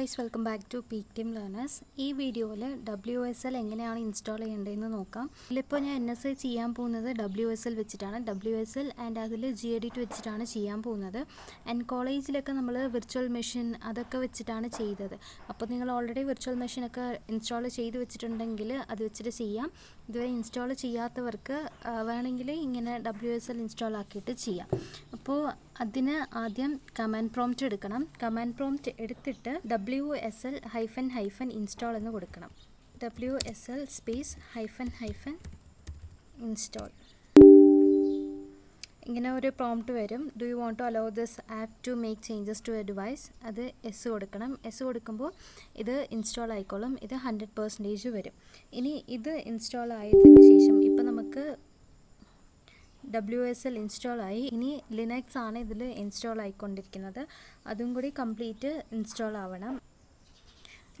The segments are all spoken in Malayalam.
guys, welcome back to Peak Team Learners. ഈ വീഡിയോയിൽ WSL എങ്ങനെയാണ് ഇൻസ്റ്റാൾ ചെയ്യേണ്ടതെന്ന് നോക്കാം. ഇതിലിപ്പോൾ ഞാൻ NSA ചെയ്യാൻ പോകുന്നത് WSL വെച്ചിട്ടാണ്. WSL ആൻഡ് അതിൽ gedit വെച്ചിട്ടാണ് ചെയ്യാൻ പോകുന്നത്. ആൻഡ് കോളേജിലൊക്കെ നമ്മൾ വിർച്വൽ മെഷീൻ അതൊക്കെ വെച്ചിട്ടാണ് ചെയ്തത്. അപ്പോൾ നിങ്ങൾ ഓൾറെഡി വിർച്വൽ മെഷീനൊക്കെ ഇൻസ്റ്റാൾ ചെയ്ത് വെച്ചിട്ടുണ്ടെങ്കിൽ അത് വെച്ചിട്ട് ചെയ്യാം. ഇതുവരെ ഇൻസ്റ്റാൾ ചെയ്യാത്തവർക്ക് വേണമെങ്കിൽ ഇങ്ങനെ WSL ഇൻസ്റ്റാൾ ആക്കിയിട്ട് ചെയ്യാം. അപ്പോൾ അതിന് ആദ്യം കമാൻഡ് പ്രോംപ്റ്റ് എടുക്കണം. കമാൻഡ് പ്രോംപ്റ്റ് എടുത്തിട്ട് WSL ഇൻസ്റ്റാൾ എന്ന് കൊടുക്കണം. WSL space install. ഇങ്ങനെ ഒരു പ്രോംപ്റ്റ് വരും. Do you want to allow this app to make changes to a device? അത് എസ് കൊടുക്കണം. എസ് കൊടുക്കുമ്പോൾ ഇത് ഇൻസ്റ്റാൾ ആയിക്കോളും. ഇത് 100% വരും. ഇനി ഇത് ഇൻസ്റ്റാൾ ആയതിന് ശേഷം ഇപ്പോൾ നമുക്ക് WSL ഇൻസ്റ്റാൾ ആയി. ഇനി ലിനക്സ് ആണ് ഇതിൽ ഇൻസ്റ്റാൾ ആയിക്കൊണ്ടിരിക്കുന്നത്. അതും കൂടി കംപ്ലീറ്റ് ഇൻസ്റ്റാൾ ആവണം.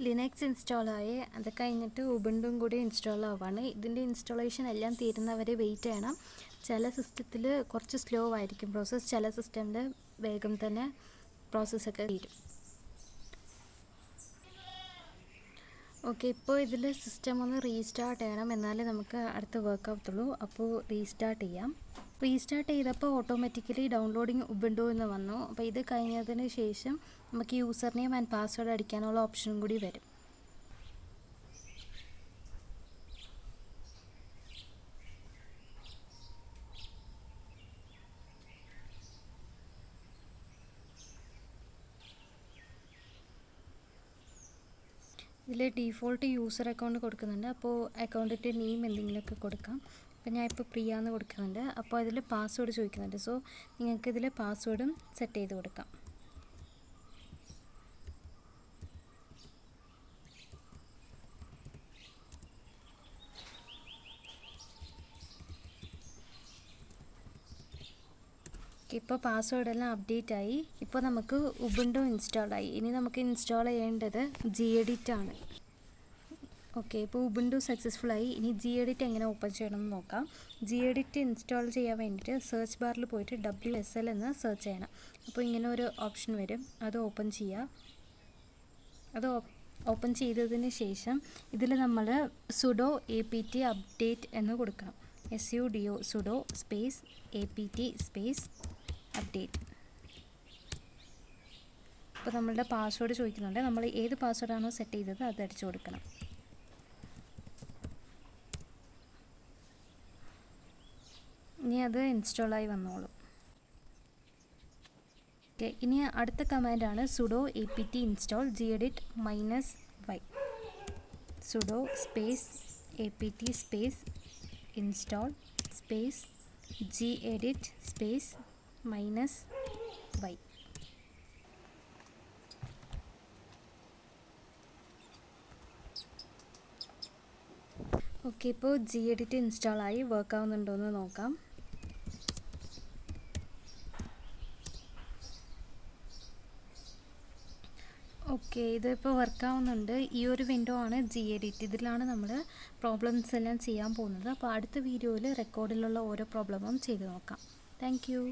ലിനക്സ് ഇൻസ്റ്റാൾ ആയി, അത് കഴിഞ്ഞിട്ട് ഉബുണ്ടും കൂടി ഇൻസ്റ്റാൾ ആവാണ്. ഇതിൻ്റെ ഇൻസ്റ്റാളേഷൻ എല്ലാം തീരുന്നവരെ വെയിറ്റ് ചെയ്യണം. ചില സിസ്റ്റത്തിൽ കുറച്ച് സ്ലോ ആയിരിക്കും പ്രോസസ്സ്, ചില സിസ്റ്റമിൽ വേഗം തന്നെ പ്രോസസ്സൊക്കെ തീരും. ഓക്കെ, ഇപ്പോൾ ഇതിൽ സിസ്റ്റം ഒന്ന് റീസ്റ്റാർട്ട് ചെയ്യണം, എന്നാലേ നമുക്ക് അടുത്ത വർക്ക് ആവത്തുള്ളൂ. അപ്പോൾ റീസ്റ്റാർട്ട് ചെയ്യാം. റീസ്റ്റാർട്ട് ചെയ്തപ്പോൾ ഓട്ടോമാറ്റിക്കലി ഡൗൺലോഡിങ് ഉബുണ്ടു എന്ന് വന്നു. അപ്പോൾ ഇത് കഴിഞ്ഞതിന് ശേഷം നമുക്ക് യൂസർ നെയിം ആൻഡ് പാസ്വേഡ് അടിക്കാനുള്ള ഓപ്ഷനും കൂടി വരും. ഇതിൽ ഡീഫോൾട്ട് യൂസർ അക്കൗണ്ട് കൊടുക്കുന്നുണ്ട്. അപ്പോൾ അക്കൗണ്ടിൻ്റെ നെയിം എന്തെങ്കിലുമൊക്കെ കൊടുക്കാം. അപ്പോൾ ഞാൻ ഇപ്പോൾ പ്രിയാന്ന് കൊടുക്കുന്നുണ്ട്. അപ്പോൾ അതിൽ പാസ്വേഡ് ചോദിക്കുന്നുണ്ട്. സോ നിങ്ങൾക്ക് ഇതിൽ പാസ്വേഡും സെറ്റ് ചെയ്ത് കൊടുക്കാം. ഇപ്പോൾ പാസ്വേഡ് എല്ലാം അപ്ഡേറ്റ് ആയി. ഇപ്പോൾ നമുക്ക് ഉബുണ്ടു ഇൻസ്റ്റാൾ ആയി. ഇനി നമുക്ക് ഇൻസ്റ്റാൾ ചെയ്യേണ്ടത് gedit ആണ്. ഓക്കെ, ഇപ്പോൾ ഉബുണ്ടു സക്സസ്ഫുൾ ആയി. ഇനി gedit എങ്ങനെ ഓപ്പൺ ചെയ്യണമെന്ന് നോക്കാം. gedit ഇൻസ്റ്റാൾ ചെയ്യാൻ വേണ്ടിയിട്ട് സെർച്ച് ബാറിൽ പോയിട്ട് WSL എന്ന് സെർച്ച് ചെയ്യണം. അപ്പോൾ ഇങ്ങനെ ഒരു ഓപ്ഷൻ വരും. അത് ഓപ്പൺ ചെയ്യുക. അത് ഓപ്പൺ ചെയ്തതിന് ശേഷം ഇതിൽ നമ്മൾ sudo apt അപ്ഡേറ്റ് എന്ന് കൊടുക്കണം. sudo space apt space update. അപ്പോൾ നമ്മളുടെ പാസ്വേഡ് ചോദിക്കുന്നുണ്ട്. നമ്മൾ ഏത് പാസ്വേഡാണോ സെറ്റ് ചെയ്തത് അത് അടിച്ചു കൊടുക്കണം. ഇനി അത് ഇൻസ്റ്റാളായി വന്നോളും. ഓക്കെ, ഇനി അടുത്ത കമാൻഡാണ് sudo apt install gedit -y. sudo space apt space install space gedit space -y. Okay, ഇപ്പോൾ gedit ഇൻസ്റ്റാൾ ആയി. വർക്ക് ആവുന്നുണ്ടോ എന്ന് നോക്കാം. ഓക്കെ, ഇതിപ്പോൾ വർക്ക് ആവുന്നുണ്ട്. ഈ ഒരു വിൻഡോ ആണ് gedit. ഇതിലാണ് നമ്മൾ പ്രോബ്ലംസ് എല്ലാം ചെയ്യാൻ പോകുന്നത്. അപ്പോൾ അടുത്ത വീഡിയോയിൽ റെക്കോർഡിലുള്ള ഓരോ പ്രോബ്ലമും ചെയ്ത് നോക്കാം. Thank you.